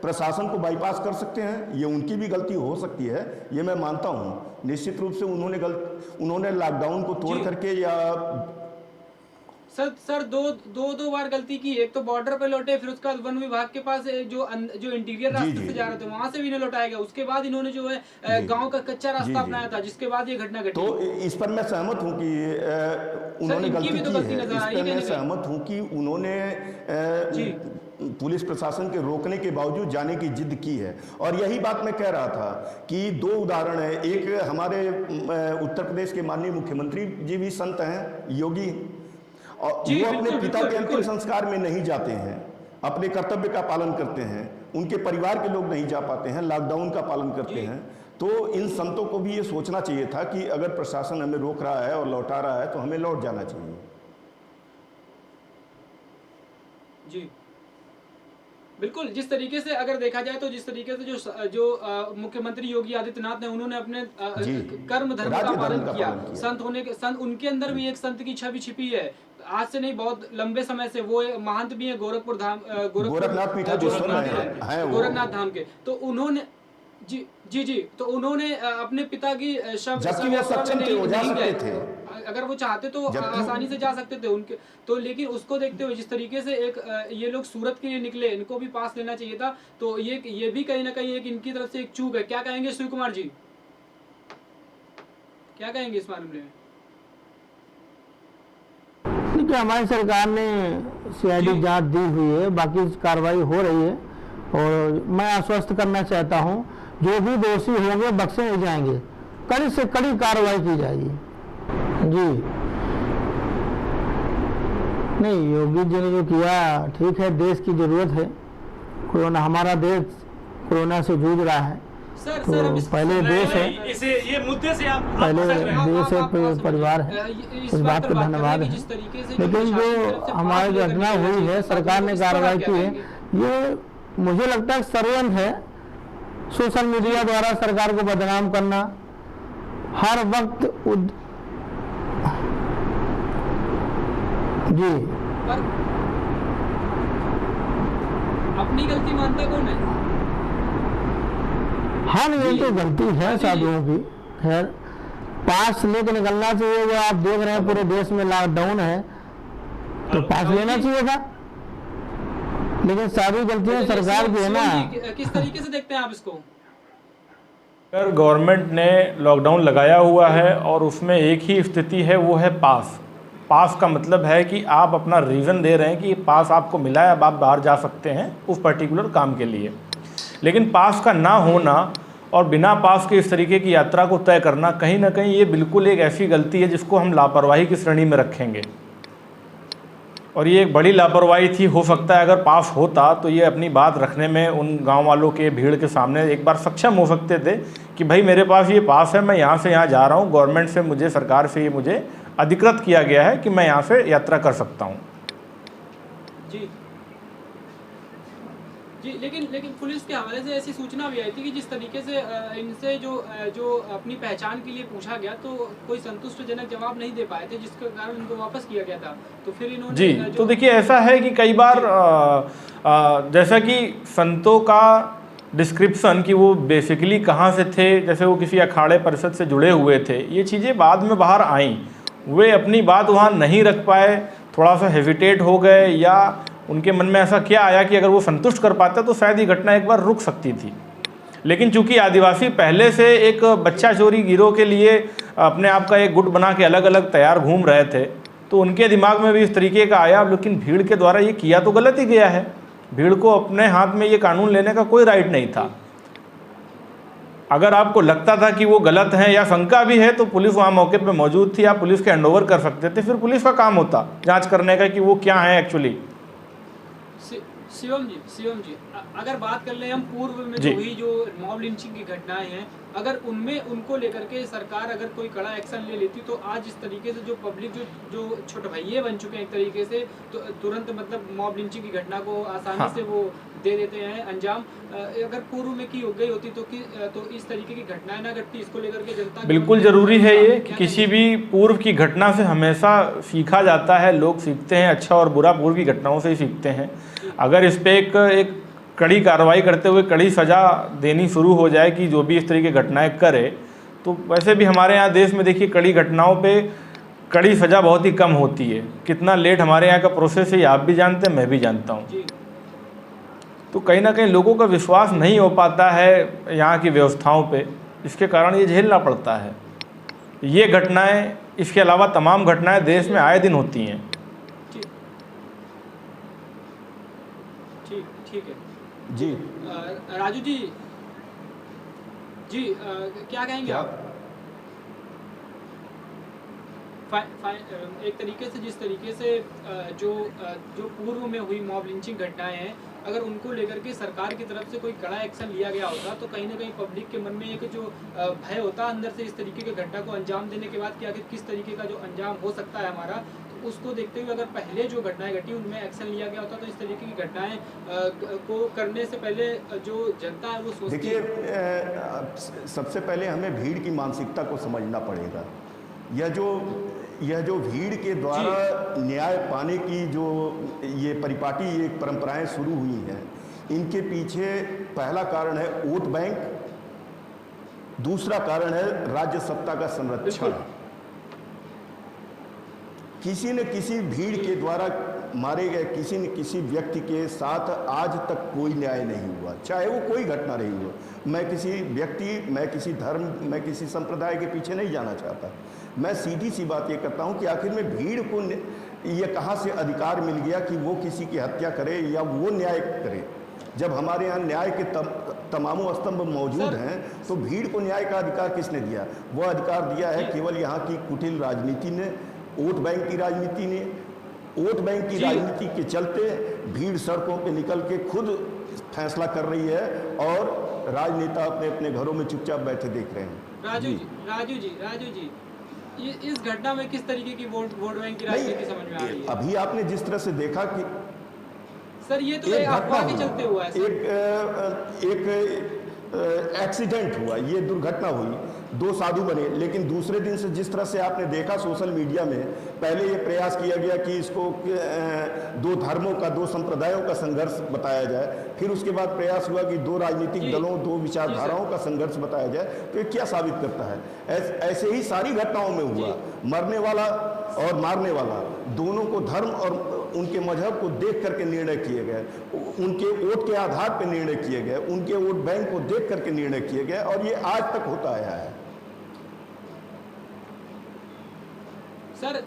प्रशासन को बाईपास कर सकते हैं। ये उनकी भी गलती हो सकती है, ये मैं मानता हूँ। निश्चित रूप से उन्होंने लॉकडाउन को तोड़ करके या सर दो बार गलती की। एक तो बॉर्डर पे लौटे, फिर उसके बाद वन विभाग के पास जो इंटीरियर रास्ते से जा रहे थे वहां से भी इन्हें लौटाया गया। उसके बाद इन्होंने जो है गांव का कच्चा रास्ता अपनाया था, जिसके बाद ये घटना घटी। तो इस पर मैं सहमत हूँ कि उन्होंने गलती की है। इस पर मैं सहमत हूँ कि उन्होंने पुलिस प्रशासन के रोकने के बावजूद जाने की जिद की है। और यही बात मैं कह रहा था कि 2 उदाहरण है। एक हमारे उत्तर प्रदेश के माननीय मुख्यमंत्री जी भी संत हैं, योगी, और वो अपने पिता के अंतिम संस्कार में नहीं जाते हैं, अपने कर्तव्य का पालन करते हैं। उनके परिवार के लोग नहीं जा पाते हैं, लॉकडाउन का पालन करते हैं। तो इन संतों को भी ये सोचना चाहिए था कि अगर प्रशासन हमें रोक रहा है और लौटा रहा है तो हमें लौट जाना चाहिए। जी बिल्कुल। जिस तरीके से अगर देखा जाए तो जिस तरीके से जो मुख्यमंत्री योगी आदित्यनाथ ने, उन्होंने अपने कर्म धर्म का पालन किया। संत उनके अंदर भी एक संत की छवि छिपी है। आज से नहीं, बहुत लंबे समय से वो महंत भी है गोरखपुर धाम, गोरखनाथ धाम के। तो उन्होंने जी तो उन्होंने अपने पिता की अगर वो चाहते तो आसानी से जा सकते थे उनके तो, लेकिन उसको देखते हुए जिस तरीके से ये लोग सूरत के लिए निकले, इनको भी पास लेना चाहिए था। तो ये भी कहीं ना कहीं एक इनकी तरफ से एक चूक है। क्या कहेंगे शिव कुमार जी, क्या कहेंगे इस मामले में? ठीक है, हमारी सरकार ने CID जांच दी हुई है, बाकी कार्रवाई हो रही है। और मैं आश्वस्त करना चाहता हूं, जो भी दोषी होंगे बख्शे नहीं जाएंगे, कड़ी से कड़ी कार्रवाई की जाएगी। जी नहीं, योगी जी ने जो किया ठीक है, देश की जरूरत है। कोरोना, हमारा देश कोरोना से जूझ रहा है। तो पहले देश है, ये मुद्दे से आप पहले देश है, परिवार है, इस बात का धन्यवाद है। लेकिन जो हमारी घटना हुई है, सरकार ने कार्रवाई की है, ये मुझे लगता है षड्यंत्र है। सोशल मीडिया द्वारा सरकार को बदनाम करना हर वक्त जी। अपनी गलती मानता कौन है? हाँ, ये तो गलती है साधुओं की। खैर, पास लेके निकलना चाहिए। वो आप देख रहे हैं पूरे देश में लॉकडाउन है, तो पास लेना चाहिए था। लेकिन सारी गलतियां सरकार की है ना। किस तरीके से देखते हैं आप इसको? अगर गवर्नमेंट ने लॉकडाउन लगाया हुआ है और उसमें एक ही स्थिति है, वो है पास। पास का मतलब है कि आप अपना रीज़न दे रहे हैं कि पास आपको मिला है, अब आप बाहर जा सकते हैं उस पर्टिकुलर काम के लिए। लेकिन पास का ना होना और बिना पास के इस तरीके की यात्रा को तय करना कहीं ना कहीं ये बिल्कुल एक ऐसी गलती है जिसको हम लापरवाही की श्रेणी में रखेंगे, और ये एक बड़ी लापरवाही थी। हो सकता है अगर पास होता तो ये अपनी बात रखने में उन गांव वालों के भीड़ के सामने एक बार सक्षम हो सकते थे कि भाई मेरे पास ये पास है, मैं यहाँ से यहाँ जा रहा हूँ, गवर्नमेंट से मुझे, सरकार से ये मुझे अधिकृत किया गया है कि मैं यहाँ से यात्रा कर सकता हूँ। जी जी, लेकिन पुलिस के हवाले से ऐसी सूचना भी आई थी कि जिस तरीके से इनसे जो अपनी पहचान के लिए पूछा गया तो कोई संतुष्टजनक जवाब नहीं दे पाए थे, जिसके कारण इनको वापस किया गया था। तो फिर इन्होंने जी, तो देखिए ऐसा है कि कई बार जैसा कि संतों का डिस्क्रिप्शन कि वो बेसिकली कहाँ से थे, जैसे वो किसी अखाड़े परिषद से जुड़े हुए थे, ये चीज़ें बाद में बाहर आईं। वे अपनी बात वहाँ नहीं रख पाए, थोड़ा सा हेजिटेट हो गए, या उनके मन में ऐसा क्या आया कि अगर वो संतुष्ट कर पाते तो शायद ये घटना एक बार रुक सकती थी। लेकिन चूंकि आदिवासी पहले से एक बच्चा चोरी गिरोह के लिए अपने आप का एक गुट बना के अलग अलग तैयार घूम रहे थे, तो उनके दिमाग में भी इस तरीके का आया। लेकिन भीड़ के द्वारा ये किया तो गलत ही गया है, भीड़ को अपने हाथ में ये कानून लेने का कोई राइट नहीं था। अगर आपको लगता था कि वो गलत हैं या शंका भी है तो पुलिस वहाँ मौके पे मौजूद थी, आप पुलिस के हैंडओवर कर सकते थे, फिर पुलिस का काम होता जांच करने का कि वो क्या है एक्चुअली। शिवम जी, अगर बात कर ले हम पूर्व में जो हुई जो मॉब लिंचिंग की घटनाएं हैं, अगर उनमें उनको लेकर के सरकार अगर कोई कड़ा एक्शन ले लेती तो आज इस तरीके से जो पब्लिक जो छोटे भैये बन चुके हैं एक तरीके से, तो तुरंत मतलब मॉब लिंचिंग की घटना को आसानी से वो दे देते हैं अंजाम। अगर पूर्व में की हो गई होती तो इस तरीके की घटनाएं ना घटती, इसको लेकर के जनता बिल्कुल ज़रूरी है ये कि किसी भी पूर्व की घटना से हमेशा सीखा जाता है, लोग सीखते हैं, अच्छा और बुरा पूर्व की घटनाओं से ही सीखते हैं। अगर इस पर एक कड़ी कार्रवाई करते हुए कड़ी सज़ा देनी शुरू हो जाए कि जो भी इस तरह की घटनाएं करे, तो वैसे भी हमारे यहाँ देश में देखिए कड़ी घटनाओं पे कड़ी सज़ा बहुत ही कम होती है। कितना लेट हमारे यहाँ का प्रोसेस है ये आप भी जानते हैं, मैं भी जानता हूँ। तो कहीं ना कहीं लोगों का विश्वास नहीं हो पाता है यहाँ की व्यवस्थाओं पे, इसके कारण ये झेलना पड़ता है। ये घटनाएं, इसके अलावा तमाम घटनाएं देश में आए दिन होती हैं। ठीक है जी। राजू जी क्या कहेंगे आप? एक तरीके से जिस तरीके से जो पूर्व में हुई मॉब लिंचिंग घटनाएं हैं, अगर उनको लेकर के सरकार की तरफ से कोई कड़ा एक्शन लिया गया होता तो कहीं ना कहीं पब्लिक के मन में एक जो भय होता अंदर से इस तरीके की घटना को अंजाम देने के बाद कि आखिर किस तरीके का जो अंजाम हो सकता है हमारा, तो उसको देखते हुए अगर पहले जो घटनाएं घटी उनमें एक्शन लिया गया होता तो इस तरीके की घटनाएं को करने से पहले जो जनता है वो सोचती है। देखिए, सबसे पहले हमें भीड़ की मानसिकता को समझना पड़ेगा। यह जो भीड़ के द्वारा न्याय पाने की जो ये परिपाटी ये परंपराएं शुरू हुई हैं, इनके पीछे पहला कारण है वोट बैंक, दूसरा कारण है राज्य सत्ता का संरक्षण। किसी न किसी भीड़ के द्वारा मारे गए किसी न किसी व्यक्ति के साथ आज तक कोई न्याय नहीं हुआ, चाहे वो कोई घटना रही हो। मैं किसी व्यक्ति, मैं किसी धर्म, मैं किसी संप्रदाय के पीछे नहीं जाना चाहता। मैं सीधी सी बात ये करता हूँ कि आखिर में भीड़ को ये कहाँ से अधिकार मिल गया कि वो किसी की हत्या करे या वो न्याय करे। जब हमारे यहाँ न्याय के तमामों स्तंभ मौजूद हैं तो भीड़ को न्याय का अधिकार किसने दिया? वो अधिकार दिया है केवल यहाँ की कुटिल राजनीति ने, वोट बैंक की राजनीति ने। वोट बैंक की राजनीति के चलते भीड़ सड़कों पे निकल के खुद फैसला कर रही है और राजनेता अपने अपने घरों में चुपचाप बैठे देख रहे हैं। राजू जी इस घटना में किस तरीके की वोट बैंक की राजनीति समझ में आ रही है? अभी आपने जिस तरह से देखा कि सर ये तो एक अफवाह के चलते हुआ है। एक एक्सीडेंट हुआ, ये दुर्घटना हुई, 2 साधु बने, लेकिन दूसरे दिन से जिस तरह से आपने देखा सोशल मीडिया में, पहले ये प्रयास किया गया कि इसको 2 धर्मों का, 2 संप्रदायों का संघर्ष बताया जाए, फिर उसके बाद प्रयास हुआ कि 2 राजनीतिक दलों, 2 विचारधाराओं का संघर्ष बताया जाए। तो ये क्या साबित करता है? ऐसे ही सारी घटनाओं में हुआ, मरने वाला और मारने वाला दोनों को धर्म और उनके मजहब को देख करके निर्णय किए गए, उनके वोट के आधार पर निर्णय किए गए, उनके वोट बैंक को देख करके निर्णय किए गए, और ये आज तक होता आया है।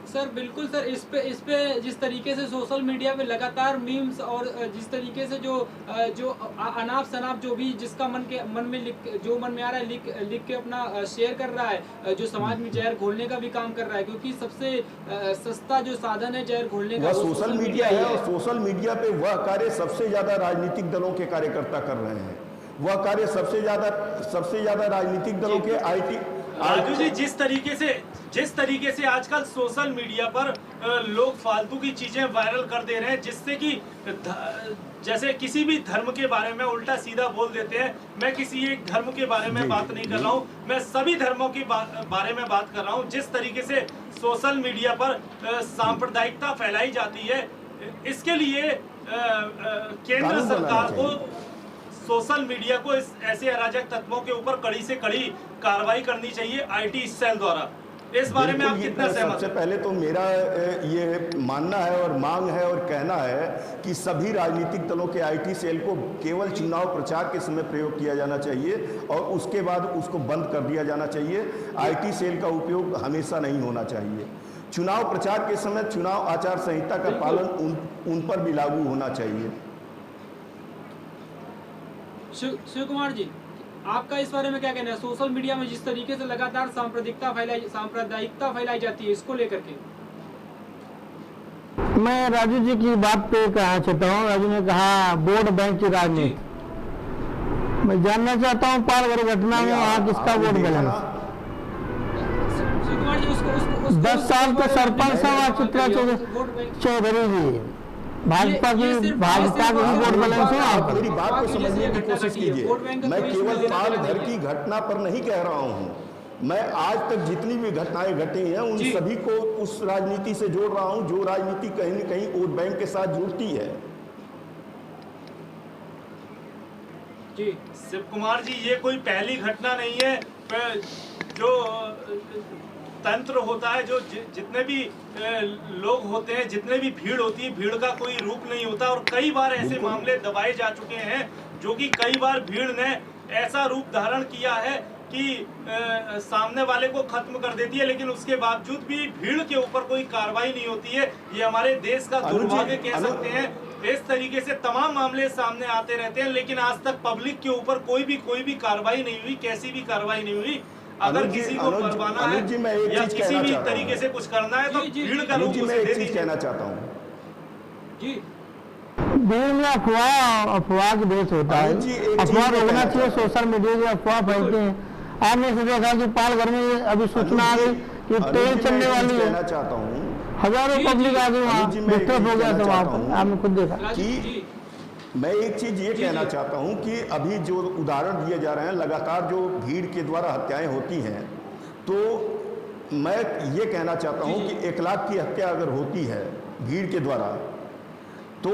सर बिल्कुल सर, इस पे जिस तरीके से सोशल मीडिया पे लगातार मीम्स और जिस तरीके से जो अनाप शनाप जो भी जिसका मन में जो मन में आ रहा है लिख के अपना शेयर कर रहा है, जो समाज में जहर घोलने का भी काम कर रहा है, क्योंकि सबसे सस्ता जो साधन है जहर घोलने का वह सोशल मीडिया है। और सोशल मीडिया पे वह कार्य सबसे ज्यादा राजनीतिक दलों के कार्यकर्ता कर रहे हैं। वह कार्य सबसे ज्यादा राजनीतिक दलों के राजू जी, जिस तरीके से आजकल सोशल मीडिया पर लोग फालतू की चीजें वायरल कर दे रहे हैं, जिससे कि जैसे किसी भी धर्म के बारे में उल्टा सीधा बोल देते हैं। मैं किसी एक धर्म के बारे में बात नहीं कर रहा हूँ, मैं सभी धर्मों के बारे में बात कर रहा हूँ। जिस तरीके से सोशल मीडिया पर सांप्रदायिकता फैलाई जाती है, इसके लिए केंद्र सरकार को सोशल मीडिया को ऐसे अराजक तत्वों के ऊपर कड़ी से कड़ी कार्रवाई करनी चाहिए आईटी सेल द्वारा। इस बारे में आप कितना सहमत? सबसे पहले तो मेरा ये मानना है और मांग है और कहना है कि सभी राजनीतिक दलों के आईटी सेल को केवल चुनाव प्रचार के समय प्रयोग किया जाना चाहिए और उसके बाद उसको बंद कर दिया जाना चाहिए। आईटी सेल का उपयोग हमेशा नहीं होना चाहिए। चुनाव प्रचार के समय चुनाव आचार संहिता का पालन उन पर भी लागू होना चाहिए। शिव कुमार जी, आपका इस बारे में क्या कहना है? सोशल मीडिया में जिस तरीके से लगातार सांप्रदायिकता फैलाई जाती है, इसको लेकर के मैं राजू जी की बात पे कहना चाहता हूँ। राजू ने कहा वोट बैंक की राजनीति, मैं जानना चाहता हूँ पालघर घटना में वहाँ किसका वोट बैलेंस? शिव कुमार जी, उसको 10 साल के सरपंच हैं चित्रा चौधरी जी, भाजपा की ही वोट बैलेंस है। आप मेरी बात को समझने की कोशिश कीजिए। मैं केवल पालघर की घटना पर नहीं कह रहा हूँ, मैं आज तक जितनी भी घटनाएं घटी हैं उन सभी को उस राजनीति से जोड़ रहा हूँ जो राजनीति कहीं न कहीं वोट बैंक के साथ जुड़ती है। जी शिव कुमार जी, ये कोई पहली घटना नहीं है। जो तंत्र होता है, जो जितने भी लोग होते हैं, जितने भी भीड़ होती है, भीड़ का कोई रूप नहीं होता। और कई बार ऐसे मामले दबाए जा चुके हैं जो कि कई बार भीड़ ने ऐसा रूप धारण किया है कि सामने वाले को खत्म कर देती है, लेकिन उसके बावजूद भी भीड़ के ऊपर कोई कार्रवाई नहीं होती है। ये हमारे देश का दुर्भाग्य कह सकते हैं। इस तरीके से तमाम मामले सामने आते रहते हैं, लेकिन आज तक पब्लिक के ऊपर कोई भी कार्रवाई नहीं हुई, कैसी भी कार्रवाई नहीं हुई। अगर किसी को करवाना है या किसी भी तरीके से कुछ करना है तो भीड़ का रूप मैं एक चीज कहना चाहता हूँ जी। भीड़ में अफवाह की देश होता है, अफवाह रोकना चाहिए। सोशल मीडिया की अफवाह फैलते हैं। आपने से देखा कि पालघर में अभी सूचना आ गई कि ट्रेन चलने वाली है, कहना चाहता हूँ, हजारों पब्लिक आ गई, वहाँ डिस्टर्ब हो गया था। वहाँ पर आपने खुद देखा कि मैं एक चीज ये कहना चाहता हूं कि अभी जो उदाहरण दिए जा रहे हैं, लगातार जो भीड़ के द्वारा हत्याएं होती हैं, तो मैं ये कहना चाहता हूं कि 1 लाख की हत्या अगर होती है भीड़ के द्वारा, तो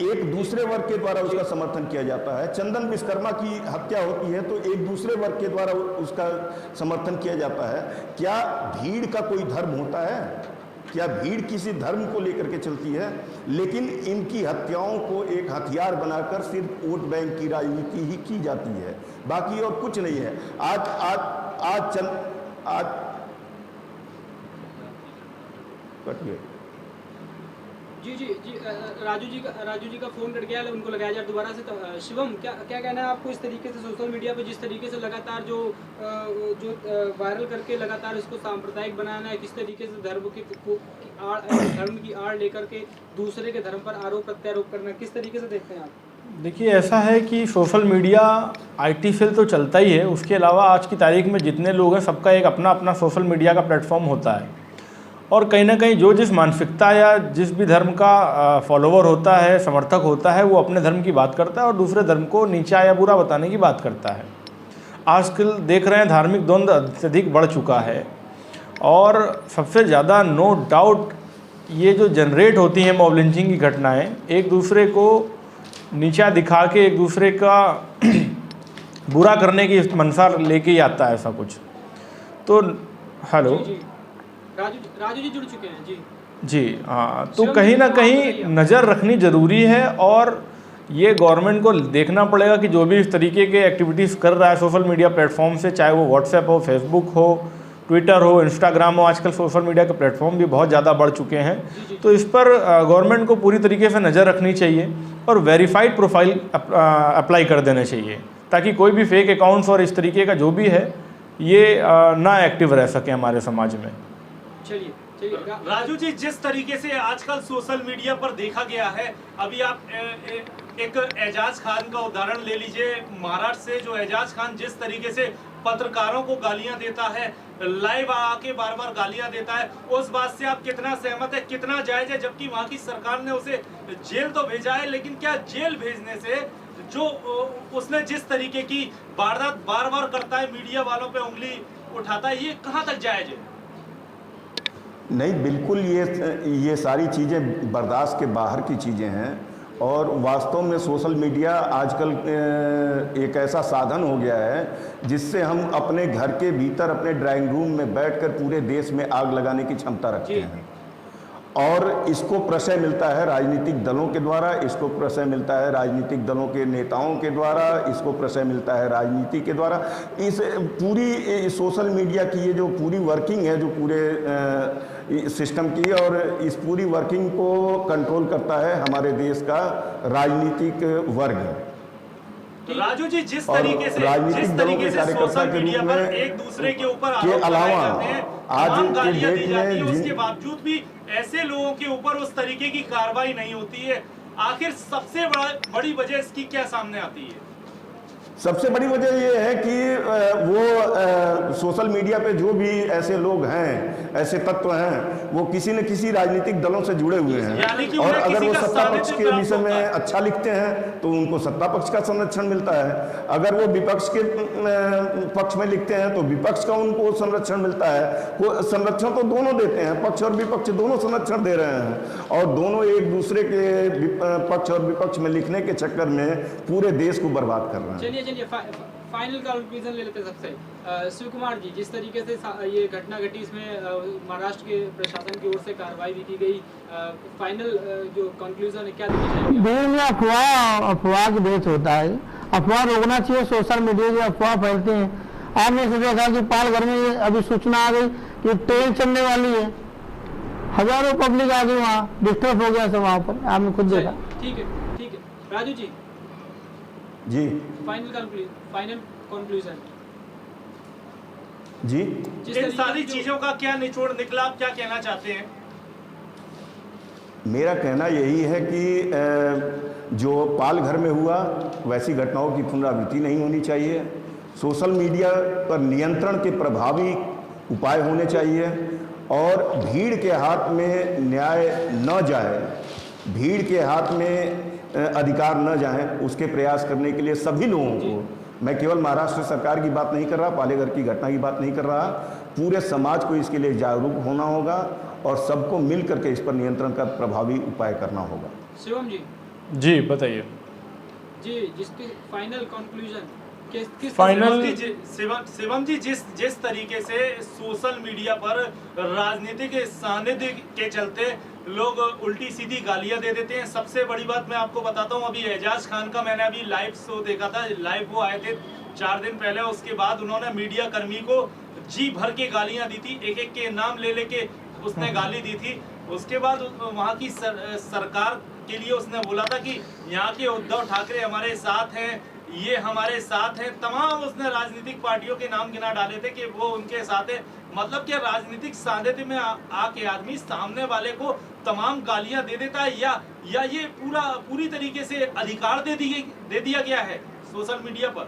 एक दूसरे वर्ग के द्वारा उसका समर्थन किया जाता है। चंदन विश्वकर्मा की हत्या होती है तो एक दूसरे वर्ग के द्वारा उसका समर्थन किया जाता है। क्या भीड़ का कोई धर्म होता है? क्या भीड़ किसी धर्म को लेकर के चलती है? लेकिन इनकी हत्याओं को एक हथियार बनाकर सिर्फ वोट बैंक की राजनीति ही की जाती है, बाकी और कुछ नहीं है। आज कट गए। जी राजू जी का फोन कट गया, उनको लगाया जाए दोबारा से। तो शिवम, क्या कहना है आपको इस तरीके से सोशल मीडिया पे जिस तरीके से लगातार जो वायरल करके लगातार इसको सांप्रदायिक बनाना है, किस तरीके से धर्म की आड़ लेकर के दूसरे के धर्म पर आरोप प्रत्यारोप करना, किस तरीके से देखते हैं आप? देखिए, ऐसा है कि सोशल मीडिया आईटी सेल तो चलता ही है, उसके अलावा आज की तारीख में जितने लोग हैं सबका एक अपना अपना सोशल मीडिया का प्लेटफॉर्म होता है। और कहीं ना कहीं जो जिस मानसिकता या जिस भी धर्म का फॉलोवर होता है, समर्थक होता है, वो अपने धर्म की बात करता है और दूसरे धर्म को नीचा या बुरा बताने की बात करता है। आजकल देख रहे हैं धार्मिक द्वंद्व अत्यधिक बढ़ चुका है और सबसे ज़्यादा नो डाउट ये जो जनरेट होती हैं मॉब लिंचिंग की घटनाएं, एक दूसरे को नीचा दिखा के एक दूसरे का बुरा करने की मंशा लेके ही आता है ऐसा कुछ। तो हेलो राजू जी जुड़ चुके हैं जी हाँ, तो कहीं ना कहीं नज़र रखनी ज़रूरी है और ये गवर्नमेंट को देखना पड़ेगा कि जो भी इस तरीके के एक्टिविटीज़ कर रहा है सोशल मीडिया प्लेटफॉर्म से, चाहे वो व्हाट्सएप हो, फेसबुक हो, ट्विटर हो, इंस्टाग्राम हो, आजकल सोशल मीडिया के प्लेटफॉर्म भी बहुत ज़्यादा बढ़ चुके हैं। तो इस पर गवर्नमेंट को पूरी तरीके से नज़र रखनी चाहिए और वेरीफाइड प्रोफाइल अप्लाई कर देने चाहिए, ताकि कोई भी फेक अकाउंट्स और इस तरीके का जो भी है ये ना एक्टिव रह सके हमारे समाज में। चलिए राजू जी, जिस तरीके से आजकल सोशल मीडिया पर देखा गया है, अभी आप एक एजाज खान का उदाहरण ले लीजिए महाराष्ट्र से। जो एजाज खान जिस तरीके से पत्रकारों को गालियां देता है, लाइव आके बार बार गालियां देता है, उस बात से आप कितना सहमत है, कितना जायज है? जबकि वहां की सरकार ने उसे जेल तो भेजा है, लेकिन क्या जेल भेजने से जो उसने जिस तरीके की वारदात बार बार करता है, मीडिया वालों पे उंगली उठाता है, ये कहां तक जायज है? नहीं, बिल्कुल ये सारी चीज़ें बर्दाश्त के बाहर की चीज़ें हैं। और वास्तव में सोशल मीडिया आजकल एक ऐसा साधन हो गया है जिससे हम अपने घर के भीतर अपने ड्राइंग रूम में बैठकर पूरे देश में आग लगाने की क्षमता रखते हैं। और इसको प्रश्रय मिलता है राजनीतिक दलों के द्वारा, इसको प्रश्रय मिलता है राजनीतिक दलों के नेताओं के द्वारा, इसको प्रश्रय मिलता है राजनीति के द्वारा। इस पूरी सोशल मीडिया की ये जो पूरी वर्किंग है, जो पूरे सिस्टम की, और इस पूरी वर्किंग को कंट्रोल करता है हमारे देश का राजनीतिक वर्ग। राजू जी, जिस तरीके से सोशल मीडिया पर एक दूसरे के ऊपर आरोप लगाए जाते हैं, आज के डेट में, उसके बावजूद भी ऐसे लोगों के ऊपर उस तरीके की कार्रवाई नहीं होती है, आखिर सबसे बड़ी वजह इसकी क्या सामने आती है? सबसे बड़ी वजह ये है कि वो सोशल मीडिया पे जो भी ऐसे लोग हैं, ऐसे तत्व हैं, वो किसी न किसी राजनीतिक दलों से जुड़े हुए हैं। और अगर वो सत्ता पक्ष के विषय में अच्छा लिखते हैं तो उनको सत्ता पक्ष का संरक्षण मिलता है, अगर वो विपक्ष के पक्ष में लिखते हैं तो विपक्ष का उनको संरक्षण मिलता है। वो संरक्षण तो दोनों देते हैं, पक्ष और विपक्ष दोनों संरक्षण दे रहे हैं, और दोनों एक दूसरे के पक्ष और विपक्ष में लिखने के चक्कर में पूरे देश को बर्बाद कर रहे हैं। चलिए फाइनल कंक्लूजन ले लेते हैं सबसे। शिव कुमार जी, जिस तरीके से ये घटना घटी, इसमें महाराष्ट्र के प्रशासन की ओर से कार्रवाई भी की गई, फाइनल जो कंक्लूजन है क्या देना भीड़ में अफवाह की बेच होता है। अफवाह रोकना चाहिए, सोशल मीडिया से अफवाह फैलते हैं। आपने से देखा कि पालघर में अभी सूचना आ गई कि ट्रेन चलने वाली है, हजारों पब्लिक आ गई, वहाँ डिस्टर्ब हो गया सब वहाँ पर, आपने खुद देखा। ठीक है राजू जी जी, फाइनल कंक्लूजन जी, इन सारी चीजों का क्या निचोड़ निकला, आप क्या कहना चाहते हैं? मेरा कहना यही है कि जो पालघर में हुआ वैसी घटनाओं की पुनरावृत्ति नहीं होनी चाहिए। सोशल मीडिया पर नियंत्रण के प्रभावी उपाय होने चाहिए, और भीड़ के हाथ में न्याय न जाए, भीड़ के हाथ में अधिकार न जाएं, उसके प्रयास करने के लिए सभी लोगों को, मैं केवल महाराष्ट्र सरकार की बात नहीं कर रहा, पालेघर की घटना की बात नहीं कर रहा, पूरे समाज को इसके लिए जागरूक होना होगा और सबको मिल करके इस पर नियंत्रण का प्रभावी उपाय करना होगा। शिवम जी बताइए। जी, जिसके फाइनल कंक्लूजन शिवम जी, जिस तरीके से सोशल मीडिया पर राजनीतिक सानिध्य के चलते लोग उल्टी सीधी गालियां दे देते हैं। सबसे बड़ी बात मैं आपको बताता हूं, अभी एजाज खान का मैंने अभी लाइव शो देखा था, लाइव वो आए थे 4 दिन पहले। उसके बाद उन्होंने मीडिया कर्मी को जी भर के गालियां दी थी, एक एक के नाम ले लेके उसने गाली दी थी। उसके बाद वहाँ की सरकार के लिए उसने बोला था कि यहाँ के उद्धव ठाकरे हमारे साथ हैं, ये हमारे साथ हैं। तमाम उसने राजनीतिक पार्टियों के नाम गिना डाले थे कि वो उनके साथ है। मतलब कि राजनीतिक सानिध्य में आके आदमी सामने वाले को तमाम गालियां दे देता है, या ये पूरी तरीके से अधिकार दे दिया गया है सोशल मीडिया पर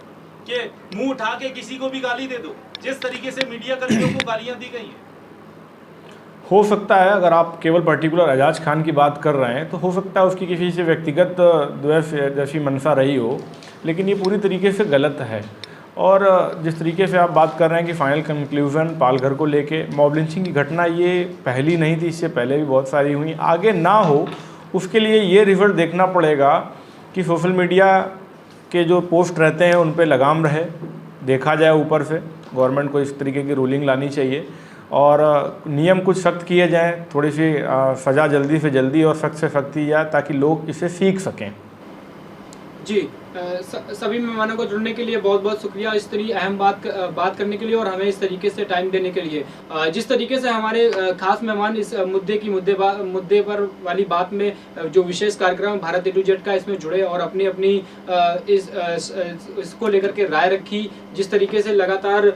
कि मुंह उठा के किसी को भी गाली दे दो, जिस तरीके से मीडिया कर्मियों को गालियां दी गई हैं। हो सकता है अगर आप केवल पर्टिकुलर एजाज खान की बात कर रहे हैं तो हो सकता है उसकी किसी से व्यक्तिगत द्वेष जैसी मंशा रही हो, लेकिन ये पूरी तरीके से गलत है। और जिस तरीके से आप बात कर रहे हैं कि फाइनल कंक्लूजन पालघर को लेके, मॉब लिंचिंग की घटना ये पहली नहीं थी, इससे पहले भी बहुत सारी हुई, आगे ना हो उसके लिए ये रिजल्ट देखना पड़ेगा कि सोशल मीडिया के जो पोस्ट रहते हैं उन पे लगाम रहे, देखा जाए ऊपर से। गवर्नमेंट को इस तरीके की रूलिंग लानी चाहिए और नियम कुछ सख्त किए जाएँ, थोड़ी सी सज़ा जल्दी से जल्दी और सख्त से सख्त की जाए ताकि लोग इसे सीख सकें। जी सभी मेहमानों को जुड़ने के लिए बहुत बहुत शुक्रिया, इस तरीके अहम बात करने के लिए और हमें इस तरीके से टाइम देने के लिए। जिस तरीके से हमारे खास मेहमान इस मुद्दे पर वाली बात में जो विशेष कार्यक्रम भारत A to Z का इसमें जुड़े और अपनी इसको लेकर के राय रखी, जिस तरीके से लगातार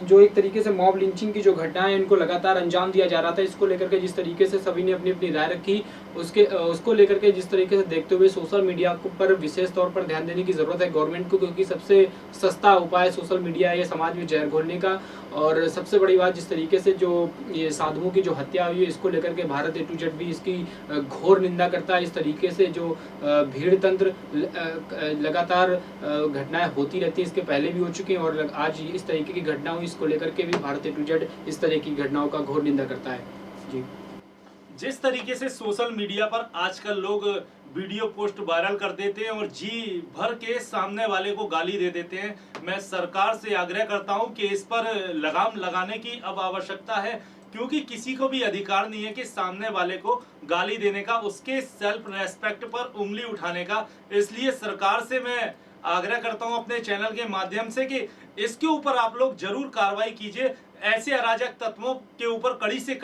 जो एक तरीके से मॉब लिंचिंग की जो घटनाएं इनको लगातार अंजाम दिया जा रहा था, इसको लेकर के जिस तरीके से सभी ने अपनी अपनी राय रखी, उसको लेकर के जिस तरीके से देखते हुए सोशल मीडिया पर विशेष तौर पर ध्यान देने की ज़रूरत है गवर्नमेंट को, क्योंकि सबसे सस्ता उपाय सोशल मीडिया है समाज में जहर घोलने का। और सबसे बड़ी बात, जिस तरीके से जो ये साधुओं की जो हत्या हुई है, इसको लेकर के भारत A to Z भी इसकी घोर निंदा करता है। इस तरीके से जो भीड़ तंत्र लगातार घटनाएं होती रहती हैं, इसके पहले भी हो चुकी हैं और आज इस तरीके की घटना हुई, इसको लेकर के भी भारत A to Z इस तरह की घटनाओं का घोर निंदा करता है। जी, जिस तरीके से सोशल मीडिया पर आजकल लोग वीडियो पोस्ट वायरल कर देते हैं और जी भर के सामने वाले को गाली दे देते हैं, मैं सरकार से आग्रह करता हूं कि इस पर लगाम लगाने की अब आवश्यकता है, क्योंकि किसी को भी अधिकार नहीं है कि सामने वाले को गाली देने का, उसके सेल्फ रेस्पेक्ट पर उंगली उठाने का। इसलिए सरकार से मैं आग्रह करता हूं अपने चैनल के माध्यम से कि इसके ऊपर आप लोग जरूर कार्रवाई कीजिए, ऐसे अराजक तत्वों के ऊपर कड़ी से